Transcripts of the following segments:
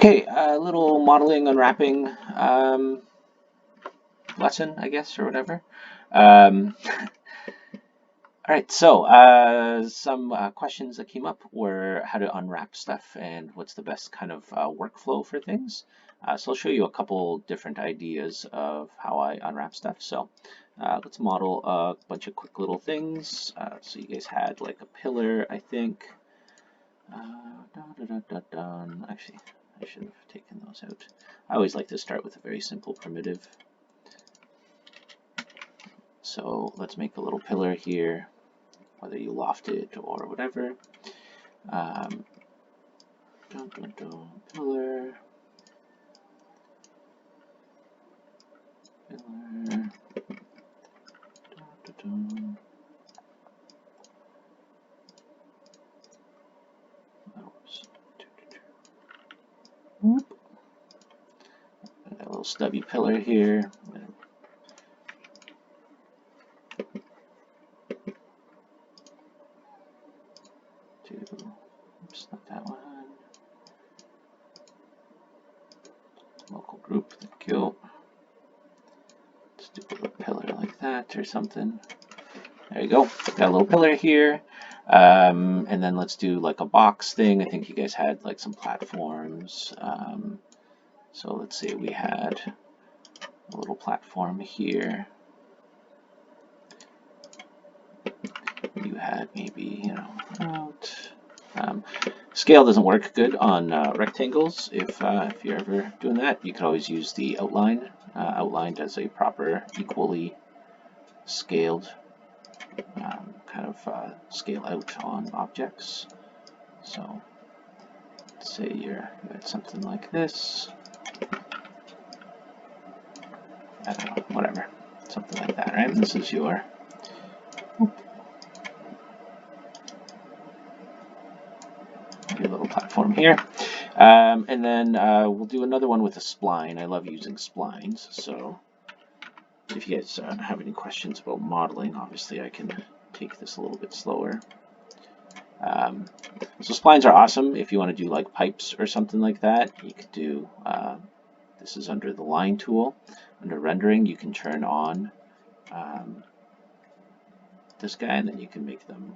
Okay, a little modeling unwrapping lesson, I guess, or whatever. All right, so some questions that came up were how to unwrap stuff and what's the best kind of workflow for things. So I'll show you a couple different ideas of how I unwrap stuff. So let's model a bunch of quick little things. So you guys had like a pillar, I think. Actually, I should have taken those out. I always like to start with a very simple primitive. So let's make a little pillar here, whether you loft it or whatever. Pillar. A little stubby pillar here. Oops, not that one. Local group, thank you. Let's do a little pillar like that or something. There you go. Got a little pillar here. And then let's do like a box thing. I think you guys had like some platforms. So let's say we had a little platform here. You had maybe, scale doesn't work good on rectangles. If you're ever doing that, you could always use the outline. Outlined as a proper, equally scaled kind of scale out on objects. So let's say you're at something like this. I don't know, whatever, something like that, right? This is your little platform here. And then we'll do another one with a spline. I love using splines. So if you guys have any questions about modeling, obviously I can take this a little bit slower. So splines are awesome if you want to do like pipes or something like that. You could do, this is under the line tool. Under rendering, you can turn on this guy, and then you can make them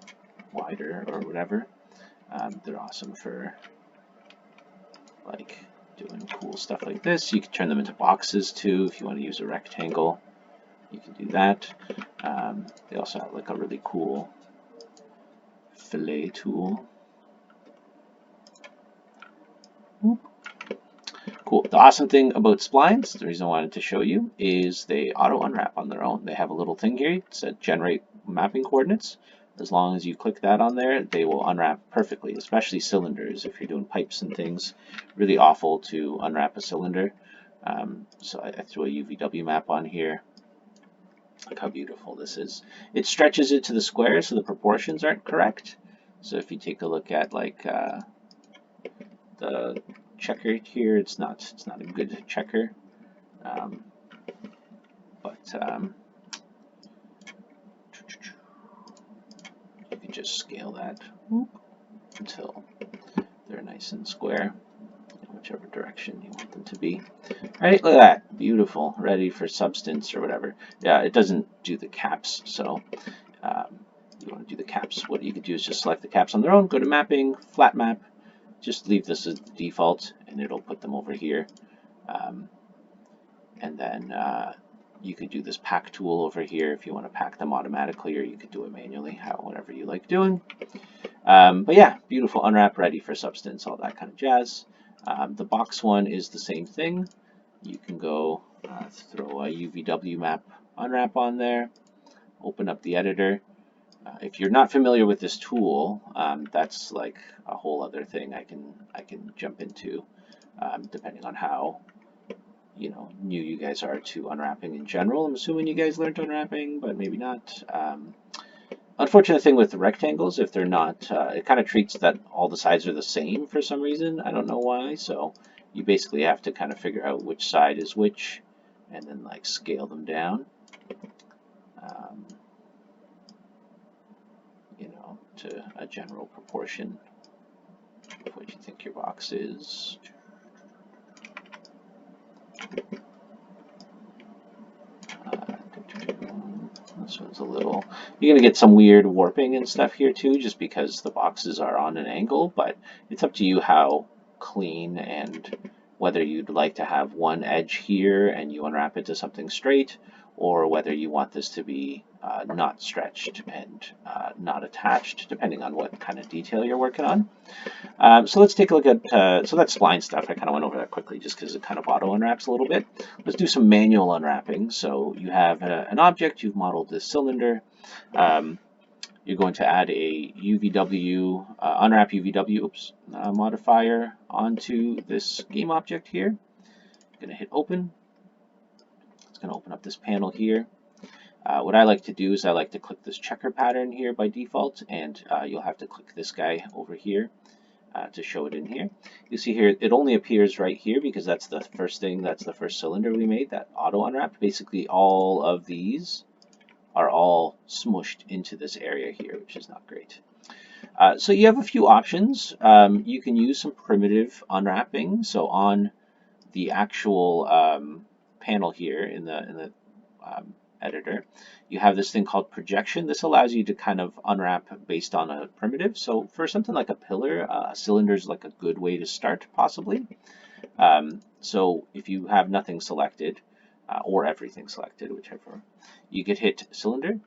wider or whatever. They're awesome for like doing cool stuff like this. You can turn them into boxes too if you want to use a rectangle. You can do that. They also have like a really cool fillet tool. Cool. The awesome thing about splines, the reason I wanted to show you, is they auto unwrap on their own. They have a little thing here. It said generate mapping coordinates. As long as you click that on there, they will unwrap perfectly, especially cylinders. If you're doing pipes and things, really awful to unwrap a cylinder. So I threw a UVW map on here. Look how beautiful this is. It stretches it to the square, so the proportions aren't correct. So if you take a look at like the checker here, it's not a good checker. You can just scale that until they're nice and square, whichever direction you want them to be. All right, look at that, beautiful, ready for substance or whatever. Yeah, it doesn't do the caps, so you want to do the caps. What you could do is just select the caps on their own, go to mapping, flat map, just leave this as the default, and it'll put them over here. And then you could do this pack tool over here if you want to pack them automatically, or you could do it manually, whatever you like doing. But yeah, beautiful unwrap, ready for substance, all that kind of jazz. The box one is the same thing. You can go throw a UVW map unwrap on there, open up the editor. If you're not familiar with this tool, that's like a whole other thing I can jump into, depending on how new you guys are to unwrapping in general. I'm assuming you guys learned unwrapping, but maybe not. Unfortunate thing with the rectangles, if they're not, it kind of treats that all the sides are the same for some reason. I don't know why. So you basically have to kind of figure out which side is which, and then like scale them down. To a general proportion of what you think your box is. This one's a little, you're going to get some weird warping and stuff here too, just because the boxes are on an angle, but it's up to you how clean and whether you'd like to have one edge here and you unwrap it to something straight, or whether you want this to be not stretched and not attached, depending on what kind of detail you're working on. So let's take a look at, so that's spline stuff. I kind of went over that quickly just because it kind of auto unwraps a little bit. Let's do some manual unwrapping. So you have an object, you've modeled this cylinder. You're going to add a UVW, unwrap UVW modifier onto this game object here. I'm going to hit open. It's going to open up this panel here. What I like to do is I like to click this checker pattern here by default, and you'll have to click this guy over here to show it in here. You see here, it only appears right here because that's the first thing, that's the first cylinder we made, that auto unwrapped. Basically all of these are all smushed into this area here, which is not great. So you have a few options. You can use some primitive unwrapping. So on the actual panel here in the editor, you have this thing called projection. This allows you to kind of unwrap based on a primitive. So for something like a pillar, a cylinder is like a good way to start, possibly. So if you have nothing selected, or everything selected, whichever, you could hit cylinder.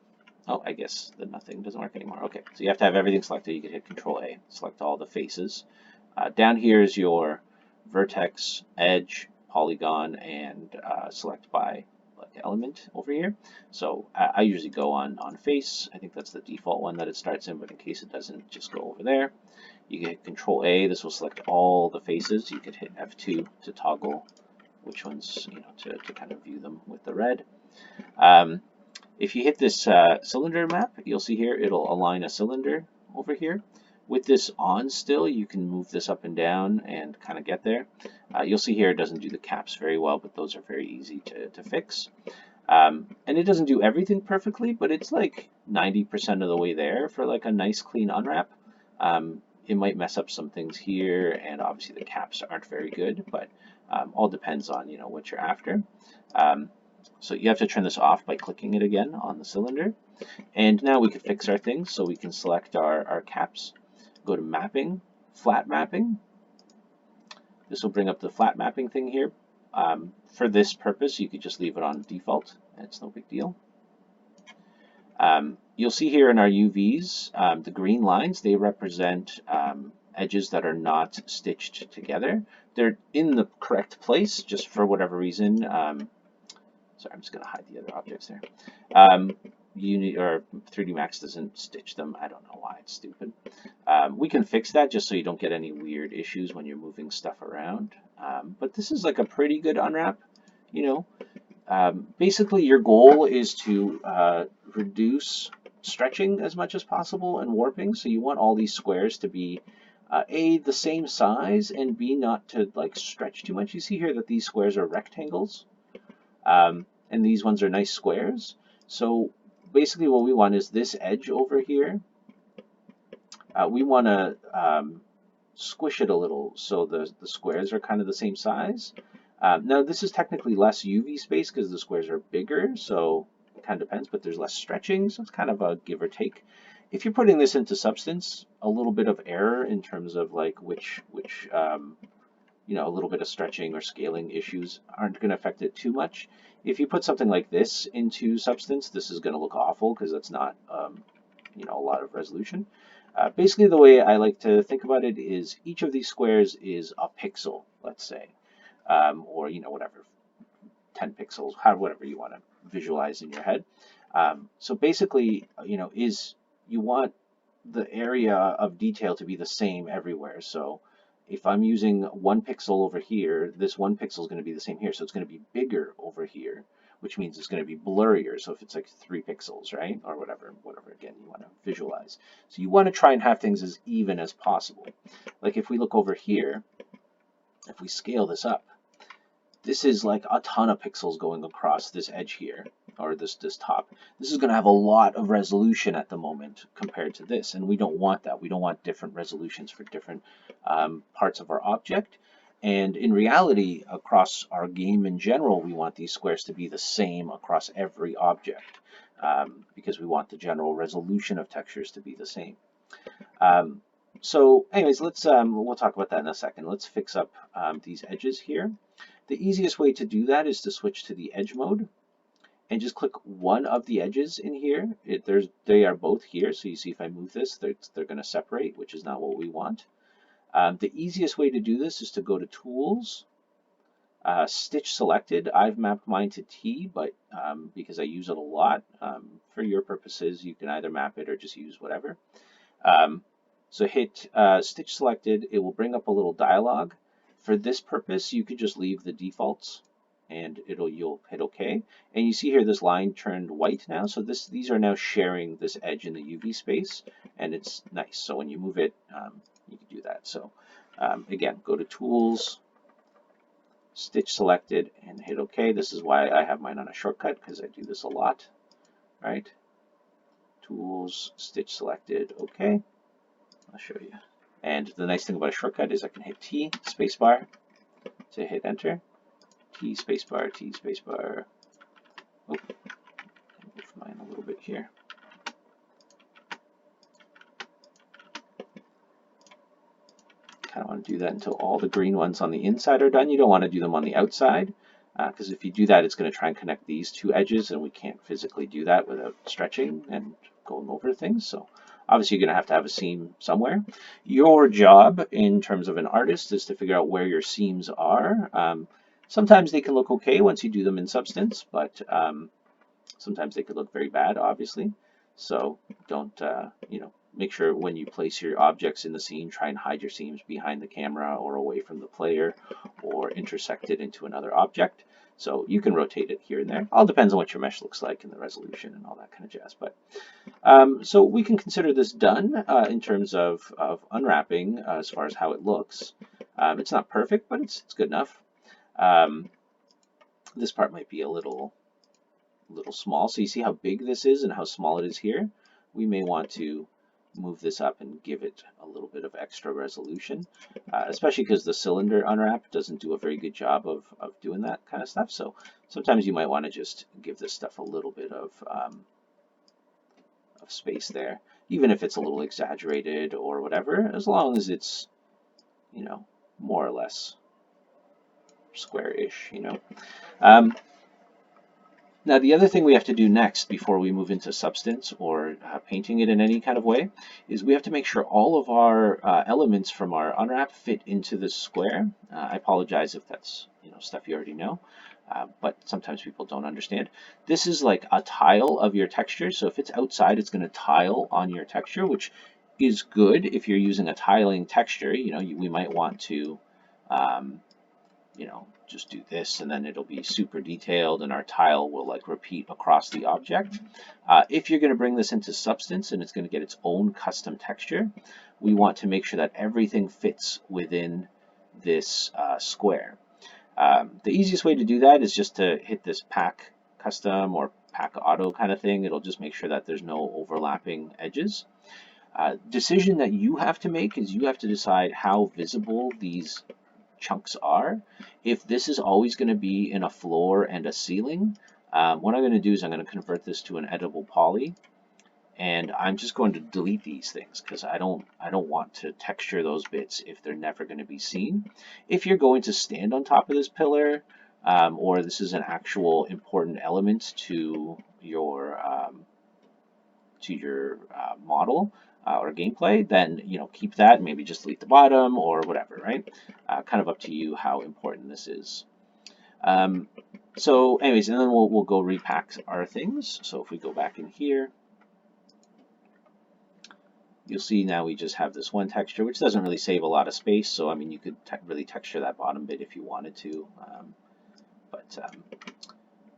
Oh, I guess the nothing doesn't work anymore. Okay, so you have to have everything selected. You could hit Control A, select all the faces. Down here is your vertex, edge, polygon, and select by element over here. So I usually go on face. I think that's the default one that it starts in, but in case it doesn't, just go over there. You can hit Control A. This will select all the faces. You could hit F2 to toggle which ones, to kind of view them with the red. If you hit this cylinder map, you'll see here it'll align a cylinder over here. With this on still, you can move this up and down and kind of get there. You'll see here it doesn't do the caps very well, but those are very easy to fix. And it doesn't do everything perfectly, but it's like 90% of the way there for like a nice clean unwrap. It might mess up some things here, and obviously the caps aren't very good, but all depends on what you're after. So you have to turn this off by clicking it again on the cylinder. And now we can fix our things, so we can select our caps, go to mapping, flat mapping. This will bring up the flat mapping thing here. For this purpose, you could just leave it on default. It's no big deal. You'll see here in our UVs, the green lines, they represent edges that are not stitched together. They're in the correct place, just for whatever reason. Sorry, I'm just going to hide the other objects there. 3D Max doesn't stitch them. I don't know why, it's stupid. We can fix that just so you don't get any weird issues when you're moving stuff around. But this is like a pretty good unwrap, Basically, your goal is to reduce stretching as much as possible and warping. So you want all these squares to be A, the same size, and B, not to like stretch too much. You see here that these squares are rectangles, and these ones are nice squares. So basically what we want is this edge over here. We want to squish it a little so the squares are kind of the same size. Now this is technically less UV space because the squares are bigger, so it kind of depends, but there's less stretching, so it's kind of a give or take. If you're putting this into Substance, a little bit of error in terms of like which a little bit of stretching or scaling issues aren't going to affect it too much. If you put something like this into Substance, this is going to look awful because it's not a lot of resolution. Basically, the way I like to think about it is each of these squares is a pixel, let's say, or whatever, 10 pixels, whatever you want to visualize in your head. So basically, you want the area of detail to be the same everywhere. So if I'm using 1 pixel over here, this 1 pixel is going to be the same here. So it's going to be bigger over here, which means it's going to be blurrier. So if it's like 3 pixels, right, or whatever again you want to visualize. So you want to try and have things as even as possible. Like if we look over here, if we scale this up, this is like a ton of pixels going across this edge here, or this top. This is going to have a lot of resolution at the moment compared to this, and we don't want that. We don't want different resolutions for different parts of our object. And in reality, across our game in general, we want these squares to be the same across every object, because we want the general resolution of textures to be the same. So anyways, we'll talk about that in a second. Let's fix up these edges here. The easiest way to do that is to switch to the edge mode and just click one of the edges in here. They are both here, so you see if I move this, they're going to separate, which is not what we want. The easiest way to do this is to go to Tools, Stitch Selected. I've mapped mine to T, but because I use it a lot, for your purposes, you can either map it or just use whatever. So hit Stitch Selected. It will bring up a little dialog. For this purpose, you could just leave the defaults, and you'll hit OK. And you see here this line turned white now. So these are now sharing this edge in the UV space, and it's nice. So when you move it, you can do that. So again, go to Tools, Stitch Selected, and hit OK. This is why I have mine on a shortcut, because I do this a lot. Right? Tools, Stitch Selected, OK. I'll show you. And the nice thing about a shortcut is I can hit T spacebar to hit enter. T spacebar, T spacebar. Oh, move mine a little bit here. Kind of want to do that until all the green ones on the inside are done. You don't want to do them on the outside, because if you do that, it's going to try and connect these two edges, and we can't physically do that without stretching and going over things. So obviously you're going to have a seam somewhere. Your job in terms of an artist is to figure out where your seams are. Sometimes they can look okay once you do them in Substance, but sometimes they could look very bad, obviously. So don't, make sure when you place your objects in the scene, try and hide your seams behind the camera or away from the player or intersect it into another object. So you can rotate it here and there. All depends on what your mesh looks like and the resolution and all that kind of jazz. But so we can consider this done in terms of unwrapping as far as how it looks. It's not perfect, but it's good enough. This part might be a little small. So you see how big this is and how small it is here? We may want to move this up and give it a little bit of extra resolution, especially because the cylinder unwrap doesn't do a very good job of doing that kind of stuff. So sometimes you might want to just give this stuff a little bit of space there, even if it's a little exaggerated or whatever, as long as it's, more or less square-ish, Now, the other thing we have to do next before we move into Substance or painting it in any kind of way is we have to make sure all of our elements from our unwrap fit into this square. I apologize if that's stuff you already know, but sometimes people don't understand. This is like a tile of your texture, so if it's outside, it's going to tile on your texture, which is good if you're using a tiling texture. We might want to just do this, and then it'll be super detailed and our tile will like repeat across the object. If you're going to bring this into Substance and it's going to get its own custom texture, we want to make sure that everything fits within this square. The easiest way to do that is just to hit this pack custom or pack auto kind of thing. It'll just make sure that there's no overlapping edges. Decision that you have to make is you have to decide how visible these chunks are. If this is always going to be in a floor and a ceiling, what I'm going to do is I'm going to convert this to an editable poly, and I'm just going to delete these things because I don't want to texture those bits if they're never going to be seen. If you're going to stand on top of this pillar, or this is an actual important element to your model, or gameplay, then keep that and maybe just delete the bottom or whatever, right? Kind of up to you how important this is. So anyways, and then we'll go repack our things. So if we go back in here, you'll see now we just have this one texture, which doesn't really save a lot of space. So I mean, you could really texture that bottom bit if you wanted to,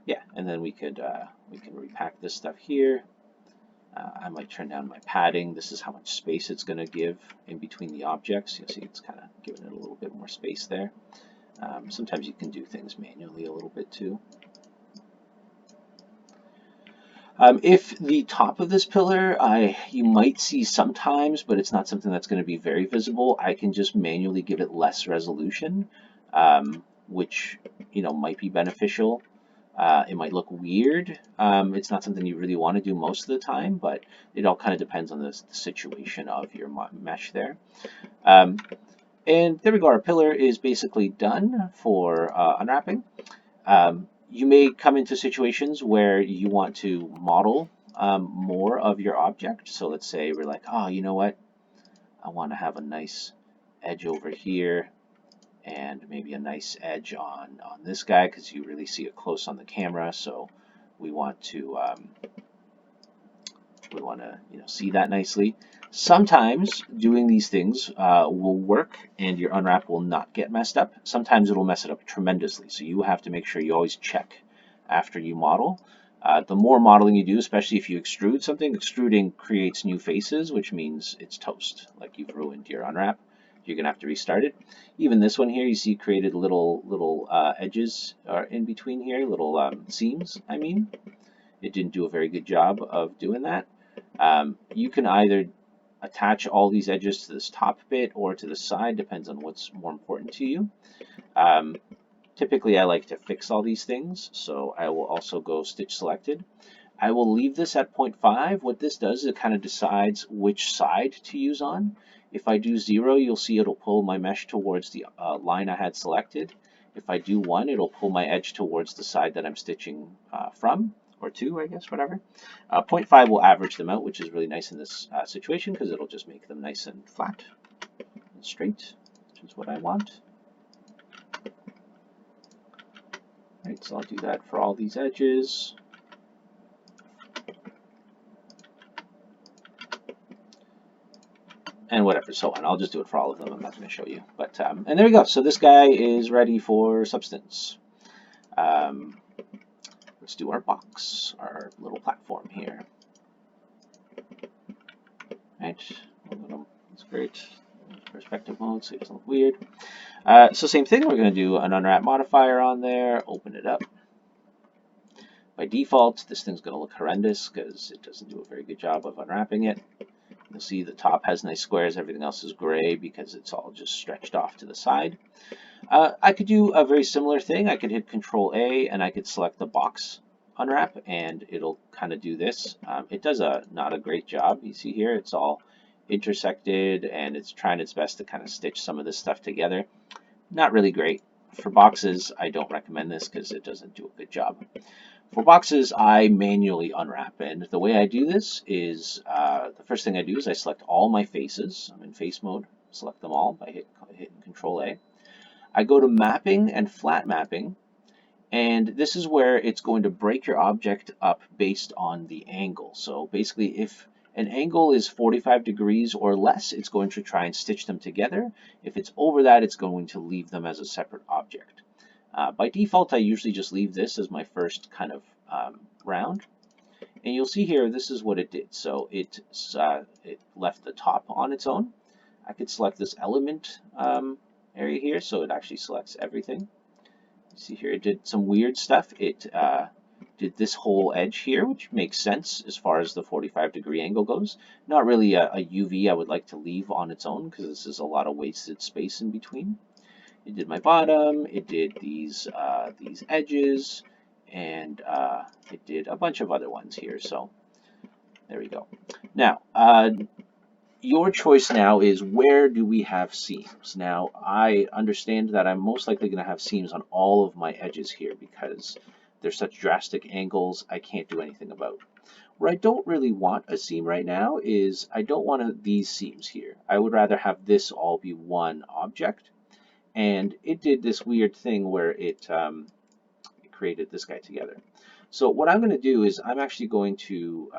yeah. And then we can repack this stuff here. I might turn down my padding. This is how much space it's going to give in between the objects. You'll see it's kind of giving it a little bit more space there. Sometimes you can do things manually a little bit too. If the top of this pillar, you might see sometimes, but it's not something that's going to be very visible, I can just manually give it less resolution. which might be beneficial. It might look weird. It's not something you really want to do most of the time, but it all kind of depends on the situation of your mesh there. And there we go. Our pillar is basically done for unwrapping. You may come into situations where you want to model more of your object. So let's say we're like, oh, you know what? I want to have a nice edge over here and maybe a nice edge on this guy because you really see it close on the camera. So we want to see that nicely. Sometimes doing these things will work and your unwrap will not get messed up. Sometimes it'll mess it up tremendously. So you have to make sure you always check after you model. The more modeling you do, especially if you extrude something, extruding creates new faces, which means it's toast. Like you've ruined your unwrap. You're gonna have to restart it. Even this one here, you see created little edges in between here, little seams. I mean, it didn't do a very good job of doing that. You can either attach all these edges to this top bit or to the side, depends on what's more important to you. Typically, I like to fix all these things, so I will also go stitch selected. I will leave this at 0.5. What this does is it kind of decides which side to use on. If I do 0, you'll see it'll pull my mesh towards the line I had selected. If I do 1, it'll pull my edge towards the side that I'm stitching from, or 2, I guess, whatever. 0.5 will average them out, which is really nice in this situation because it'll just make them nice and flat and straight, which is what I want. Right, so I'll do that for all these edges. And whatever, so on. I'll just do it for all of them. I'm not going to show you. But and there we go. So this guy is ready for substance. Let's do our box, our little platform here. Right, that's great. Perspective mode, so it doesn't look weird. So same thing, we're going to do an unwrap modifier on there, open it up. By default, this thing's going to look horrendous because it doesn't do a very good job of unwrapping it. You'll see the top has nice squares, everything else is gray because it's all just stretched off to the side. I could do a very similar thing. I could hit Control A and I could select the box unwrap and it'll kind of do this. It does not a great job. You see here, it's all intersected and it's trying its best to kind of stitch some of this stuff together. Not really great. For boxes, I don't recommend this because it doesn't do a good job. For boxes, I manually unwrap, and the way I do this is the first thing I do is I select all my faces. I'm in face mode, select them all by hitting Control A. I go to mapping and flat mapping, and this is where it's going to break your object up based on the angle. So basically, if an angle is 45 degrees or less, it's going to try and stitch them together. If it's over that, it's going to leave them as a separate object. By default, I usually just leave this as my first kind of round. And you'll see here, this is what it did. So it left the top on its own. I could select this element area here, so it actually selects everything. You see here, it did some weird stuff. It did this whole edge here, which makes sense as far as the 45-degree angle goes. Not really a UV I would like to leave on its own because this is a lot of wasted space in between. It did my bottom, it did these edges, and it did a bunch of other ones here. So there we go. Now, your choice now is where do we have seams? Now, I understand that I'm most likely going to have seams on all of my edges here because they're such drastic angles I can't do anything about. Where I don't really want a seam right now is I don't want these seams here. I would rather have this all be one object. And it did this weird thing where it created this guy together. So what I'm going to do is I'm actually going to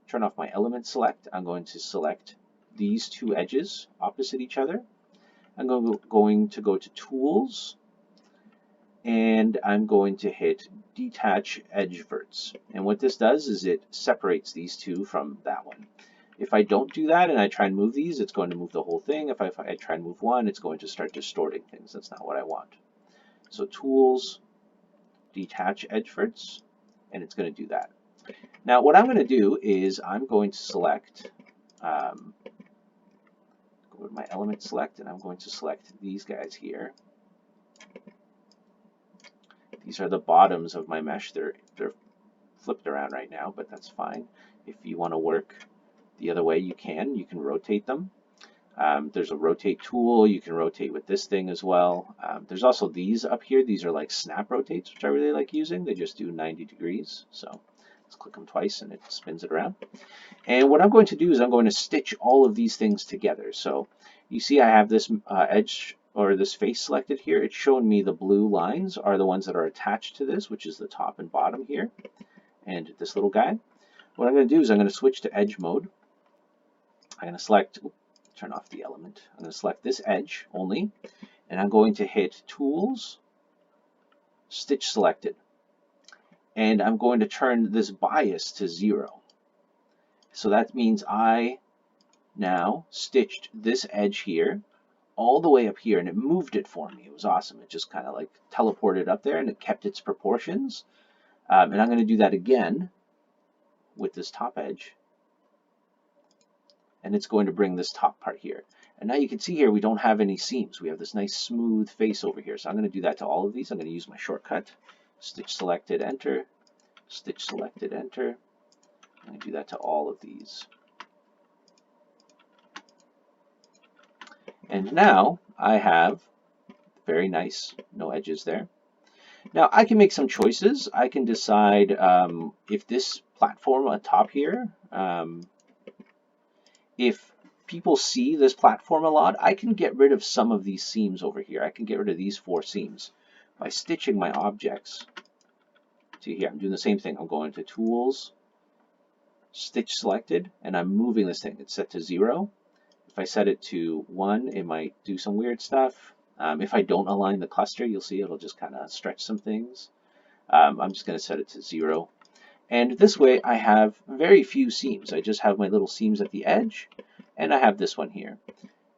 turn off my element select. I'm going to select these two edges opposite each other. I'm going to go to Tools, and I'm going to hit Detach Edge Verts. And what this does is it separates these two from that one. If I don't do that and I try and move these, it's going to move the whole thing. If I try and move one, it's going to start distorting things. That's not what I want. So Tools, Detach Edge Verts, and it's going to do that. Now what I'm going to do is I'm going to select, go to my element select, and I'm going to select these guys here. These are the bottoms of my mesh. They're flipped around right now, but that's fine. If you want to work the other way, you can. You can rotate them. There's a rotate tool. You can rotate with this thing as well. There's also these up here. These are like snap rotates, which I really like using. They just do 90 degrees. So let's click them twice and it spins it around. And what I'm going to do is I'm going to stitch all of these things together. So you see I have this edge or this face selected here. It's showing me the blue lines are the ones that are attached to this, which is the top and bottom here. And this little guy. What I'm going to do is I'm going to switch to edge mode. I'm going to select, turn off the element. I'm going to select this edge only, and I'm going to hit Tools, Stitch Selected. And I'm going to turn this bias to 0. So that means I now stitched this edge here all the way up here, and it moved it for me. It was awesome. It just kind of like teleported up there, and it kept its proportions. And I'm going to do that again with this top edge. And it's going to bring this top part here. And now you can see here we don't have any seams. We have this nice smooth face over here. So I'm going to do that to all of these. I'm going to use my shortcut. Stitch selected, enter. Stitch selected, enter. I'm going to do that to all of these. And now I have very nice, no edges there. Now I can make some choices. I can decide if this platform on top here, if people see this platform a lot, I can get rid of some of these seams over here. I can get rid of these 4 seams by stitching my objects to here. I'm doing the same thing. I'm going to Tools, Stitch Selected, and I'm moving this thing. It's set to 0. If I set it to 1, it might do some weird stuff. If I don't align the cluster, you'll see it'll just kind of stretch some things. I'm just going to set it to 0. And this way I have very few seams. I just have my little seams at the edge, and I have this one here.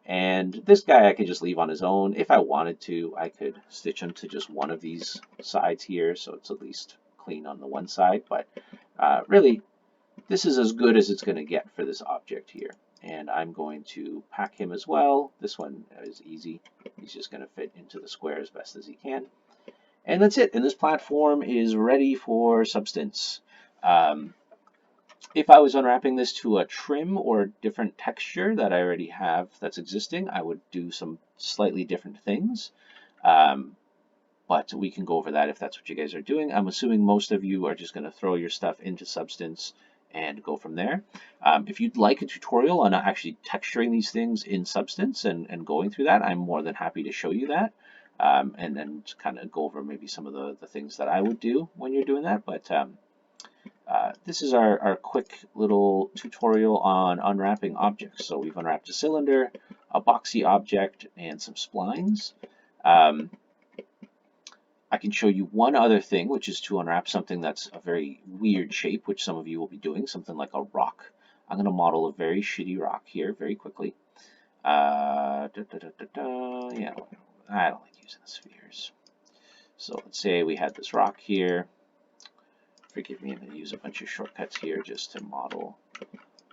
And this guy I could just leave on his own. If I wanted to, I could stitch him to just one of these sides here, so it's at least clean on the one side. But really, this is as good as it's going to get for this object here. And I'm going to pack him as well. This one is easy. He's just going to fit into the square as best as he can. And that's it. And this platform is ready for substance. If I was unwrapping this to a trim or different texture that I already have that's existing, I would do some slightly different things. But we can go over that if that's what you guys are doing. I'm assuming most of you are just going to throw your stuff into Substance and go from there. If you'd like a tutorial on actually texturing these things in Substance and going through that, I'm more than happy to show you that. And then kind of go over maybe some of the things that I would do when you're doing that. But this is our quick little tutorial on unwrapping objects. So we've unwrapped a cylinder, a boxy object, and some splines. I can show you one other thing, which is to unwrap something that's a very weird shape, which some of you will be doing, something like a rock. I'm going to model a very shitty rock here very quickly. Yeah, I don't like using spheres. So let's say we had this rock here. Forgive me, I'm going to use a bunch of shortcuts here just to model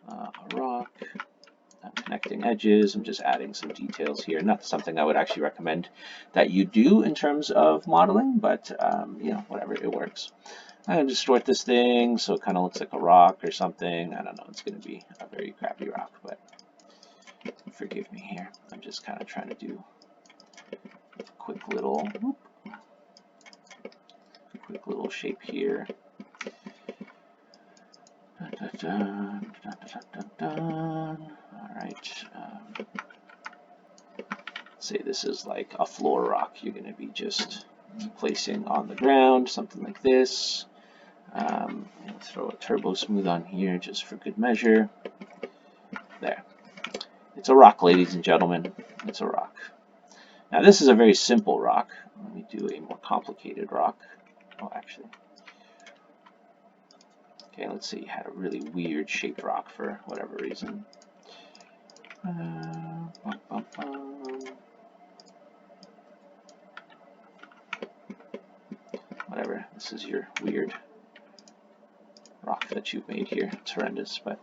a rock. I'm connecting edges. I'm just adding some details here. Not something I would actually recommend that you do in terms of modeling, but you know, whatever, it works. I'm going to distort this thing so it kind of looks like a rock or something. I don't know. It's going to be a very crappy rock, but forgive me here. I'm just kind of trying to do a quick little shape here. Alright, say this is like a floor rock you're going to be just placing on the ground, something like this. Throw a turbo smooth on here just for good measure. There. It's a rock, ladies and gentlemen. It's a rock. Now this is a very simple rock. Let me do a more complicated rock. Oh, actually. Okay, let's see. Had a really weird shaped rock for whatever reason. Whatever. This is your weird rock that you've made here. It's horrendous, but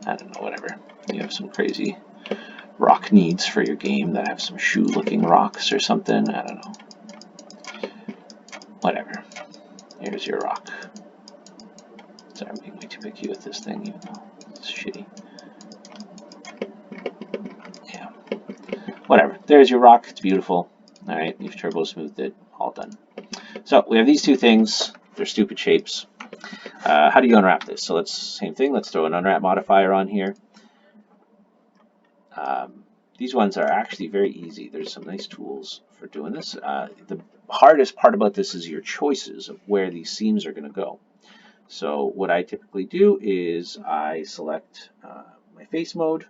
I don't know, whatever. You have some crazy rock needs for your game that have some shoe-looking rocks or something. I don't know. Whatever. Here's your rock. Sorry, I'm being way too picky with this thing, even though it's shitty. Yeah. Whatever. There's your rock. It's beautiful. All right, you've turbo smoothed it. All done. So we have these two things. They're stupid shapes. How do you unwrap this? So let's, same thing. Let's throw an unwrap modifier on here. These ones are actually very easy. There's some nice tools for doing this. The hardest part about this is your choices of where these seams are going to go. So what I typically do is I select my face mode,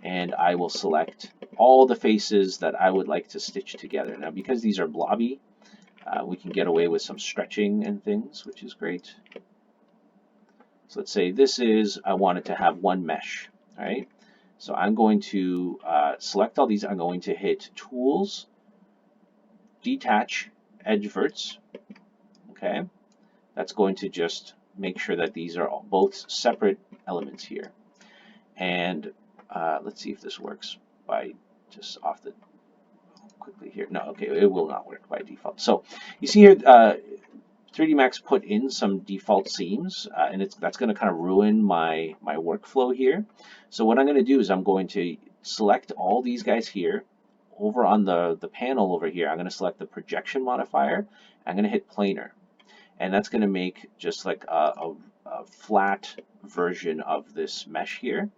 and I will select all the faces that I would like to stitch together. Now, because these are blobby, we can get away with some stretching and things, which is great. So let's say this is, I want it to have one mesh, all right? So I'm going to select all these. I'm going to hit Tools, Detach Edge Verts, okay? That's going to just make sure that these are both separate elements here. And let's see if this works by just off the, quickly here. No, okay, it will not work by default. So you see here, 3D Max put in some default seams, and that's going to kind of ruin my workflow here. So what I'm going to do is I'm going to select all these guys here. Over on the panel over here, I'm going to select the projection modifier. I'm going to hit planar, and that's going to make just like a flat version of this mesh here,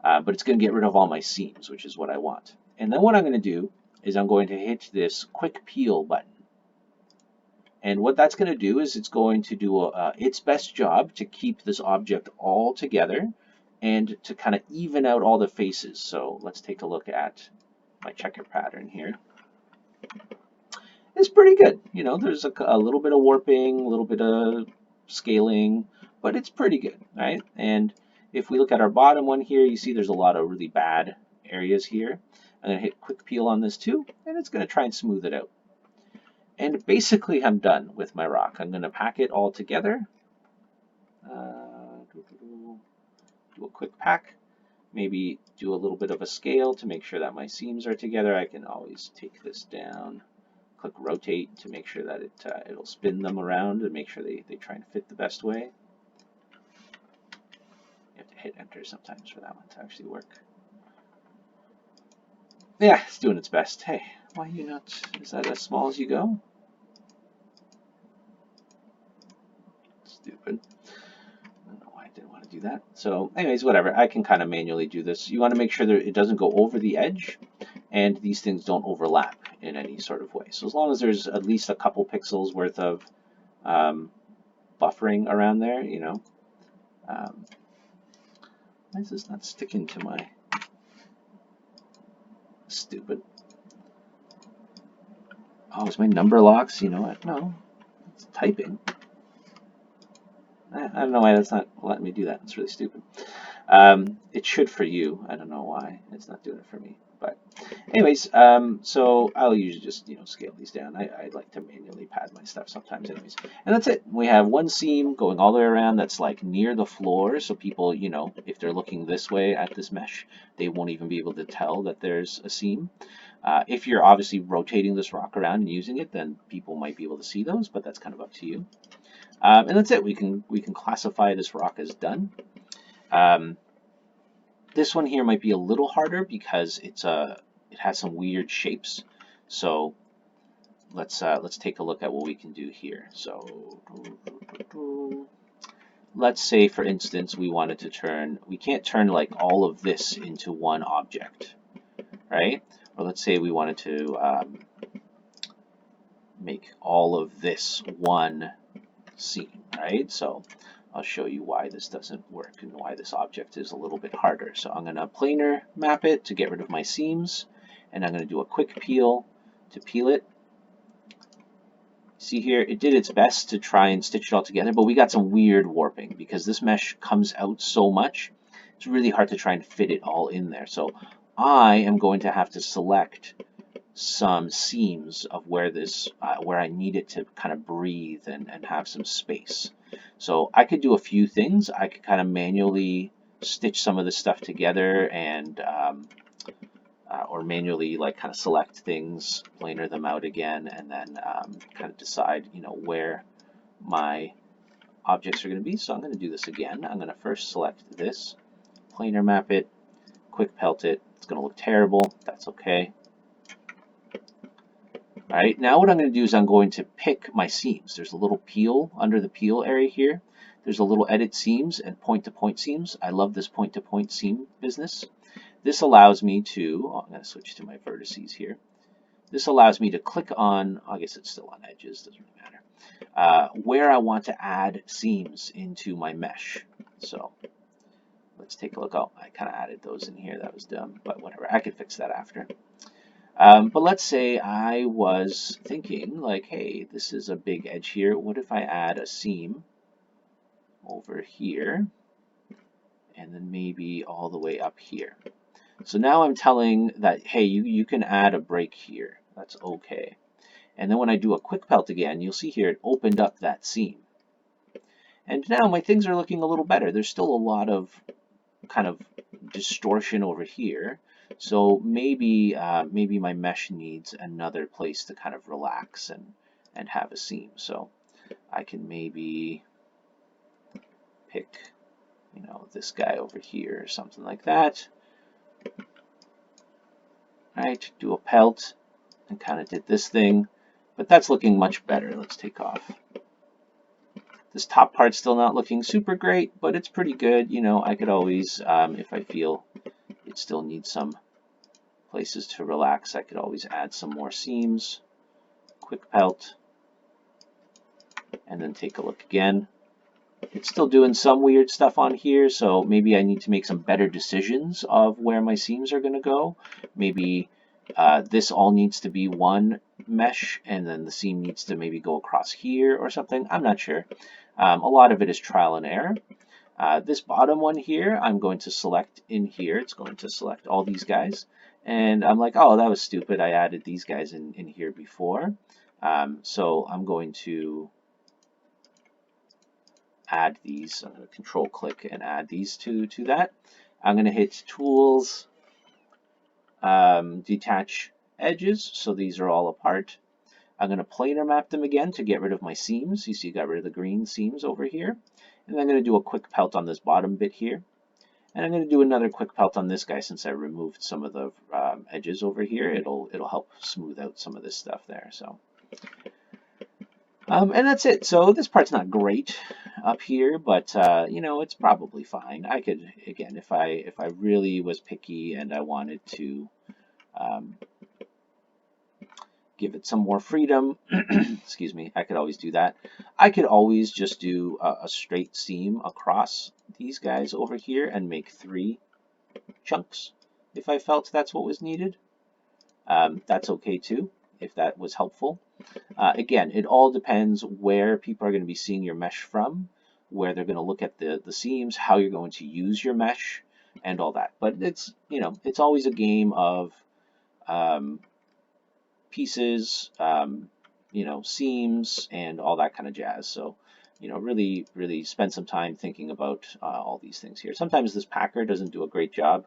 but it's going to get rid of all my seams, which is what I want. And then what I'm going to do is I'm going to hit this quick peel button. And what that's going to do is it's going to do its best job to keep this object all together and to kind of even out all the faces. So let's take a look at my checker pattern here. It's pretty good. You know, there's a little bit of warping, a little bit of scaling, but it's pretty good, right? And if we look at our bottom one here, you see there's a lot of really bad areas here. I'm going to hit quick peel on this too, and it's going to try and smooth it out. And basically, I'm done with my rock. I'm going to pack it all together. Do a quick pack. Maybe do a little bit of a scale to make sure that my seams are together. I can always take this down, click rotate to make sure that it'll spin them around and make sure they try and fit the best way. You have to hit enter sometimes for that one to actually work. Yeah, it's doing its best. Hey, why are you not? Is that as small as you go? Stupid. I don't know why I didn't want to do that. So anyways, whatever. I can kind of manually do this. You want to make sure that it doesn't go over the edge and these things don't overlap in any sort of way. So as long as there's at least a couple pixels worth of buffering around there, you know. Why is this not sticking to my... Stupid. Oh, is my number locks? You know what? No. It's typing. I don't know why that's not letting me do that. It's really stupid. It should for you. I don't know why it's not doing it for me. But anyways, so I'll usually just, you know, scale these down. I like to manually pad my stuff sometimes anyways. And that's it. We have one seam going all the way around that's like near the floor. So people, you know, if they're looking this way at this mesh, they won't even be able to tell that there's a seam. If you're obviously rotating this rock around and using it, then people might be able to see those, but that's kind of up to you. And that's it. We can classify this rock as done. This one here might be a little harder because it has some weird shapes. So let's take a look at what we can do here. So let's say, for instance, we wanted to turn. We can't turn like all of this into one object, right? Or let's say we wanted to make all of this one seam, right? So I'll show you why this doesn't work and why this object is a little bit harder. So I'm going to planar map it to get rid of my seams, and I'm going to do a quick peel to peel it. See here, it did its best to try and stitch it all together, but we got some weird warping because this mesh comes out so much. It's really hard to try and fit it all in there. So I am going to have to select some seams of where this where I need it to kind of breathe and have some space. So I could do a few things. I could kind of manually stitch some of this stuff together and or manually like kind of select things, planar them out again, and then kind of decide, you know, where my objects are going to be. So I'm going to do this again. I'm going to first select this, planar map it, quick pelt it. It's going to look terrible. That's okay. All right, now what I'm going to do is I'm going to pick my seams. There's a little peel under the peel area here. There's a little edit seams and point-to-point seams. I love this point-to-point seam business. This allows me to, I'm going to switch to my vertices here. This allows me to click on, I guess it's still on edges, doesn't really matter, where I want to add seams into my mesh. So let's take a look. Oh, I kind of added those in here. That was dumb, but whatever. I could fix that after. But let's say I was thinking like, hey, this is a big edge here. What if I add a seam over here and then maybe all the way up here? So now I'm telling that, hey, you can add a break here. That's okay. And then when I do a quick pelt again, you'll see here it opened up that seam. And now my things are looking a little better. There's still a lot of kind of distortion over here. So maybe maybe my mesh needs another place to kind of relax and have a seam. So I can maybe pick, you know, this guy over here or something like that. Right, do a pelt and kind of did this thing, but that's looking much better. Let's take off. This top part's still not looking super great, but it's pretty good. You know, I could always, if I feel it still needs some places to relax, I could always add some more seams, quick pelt, and then take a look again. It's still doing some weird stuff on here, so maybe I need to make some better decisions of where my seams are going to go. Maybe this all needs to be one mesh, and then the seam needs to maybe go across here or something. I'm not sure. A lot of it is trial and error. This bottom one here, I'm going to select in here. It's going to select all these guys. And I'm like, oh, that was stupid. I added these guys in here before. So I'm going to add these. I'm going to control click and add these to that. I'm going to hit Tools, Detach Edges. So these are all apart. I'm going to planar map them again to get rid of my seams. You see, I got rid of the green seams over here. And I'm going to do a quick pelt on this bottom bit here. And I'm going to do another quick pelt on this guy since I removed some of the edges over here. It'll help smooth out some of this stuff there. So, and that's it. So this part's not great up here, but you know, it's probably fine. I could, again, if I really was picky and I wanted to give it some more freedom, excuse me, I could always do that. I could always just do a straight seam across these guys over here and make 3 chunks if I felt that's what was needed. That's okay too, if that was helpful. Again, it all depends where people are going to be seeing your mesh from, where they're going to look at the seams, how you're going to use your mesh, and all that. But it's, you know, it's always a game of pieces, you know, seams, and all that kind of jazz. So, you know, really spend some time thinking about all these things here. Sometimes this packer doesn't do a great job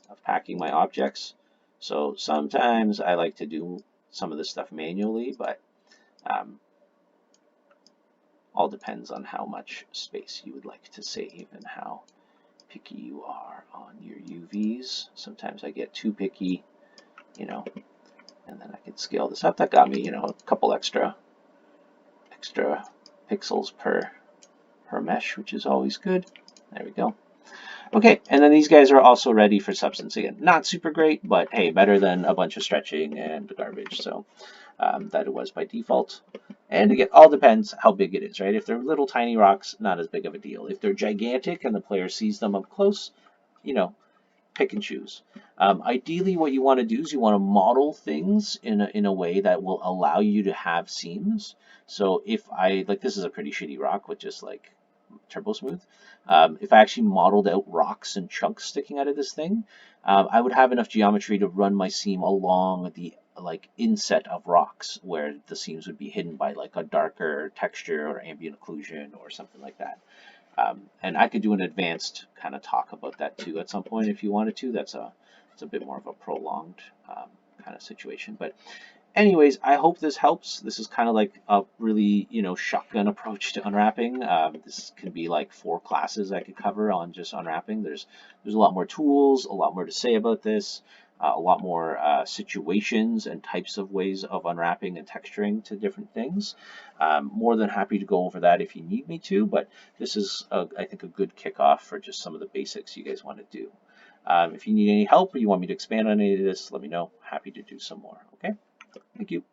of packing my objects. So sometimes I like to do some of this stuff manually, but all depends on how much space you would like to save and how picky you are on your UVs. Sometimes I get too picky, you know, and then I can scale this up. That got me, you know, a couple extra pixels per mesh, which is always good. There we go. Okay, and then these guys are also ready for substance. Again, not super great, but hey, better than a bunch of stretching and garbage. So that it was by default. And again, all depends how big it is, right? If they're little tiny rocks, not as big of a deal. If they're gigantic and the player sees them up close, you know, pick and choose. Ideally, what you want to do is you want to model things in a way that will allow you to have seams. So if I, like, this is a pretty shitty rock with just like turbo smooth. If I actually modeled out rocks and chunks sticking out of this thing, I would have enough geometry to run my seam along the like inset of rocks where the seams would be hidden by like a darker texture or ambient occlusion or something like that. And I could do an advanced kind of talk about that too at some point if you wanted to. It's a bit more of a prolonged kind of situation. But anyways, I hope this helps. This is kind of like a really, shotgun approach to unwrapping. This can be like 4 classes I could cover on just unwrapping. There's a lot more tools, a lot more to say about this, a lot more situations and types of ways of unwrapping and texturing to different things. More than happy to go over that if you need me to, but this is, I think, a good kickoff for just some of the basics you guys want to do. If you need any help or you want me to expand on any of this, let me know. Happy to do some more. Okay? Thank you.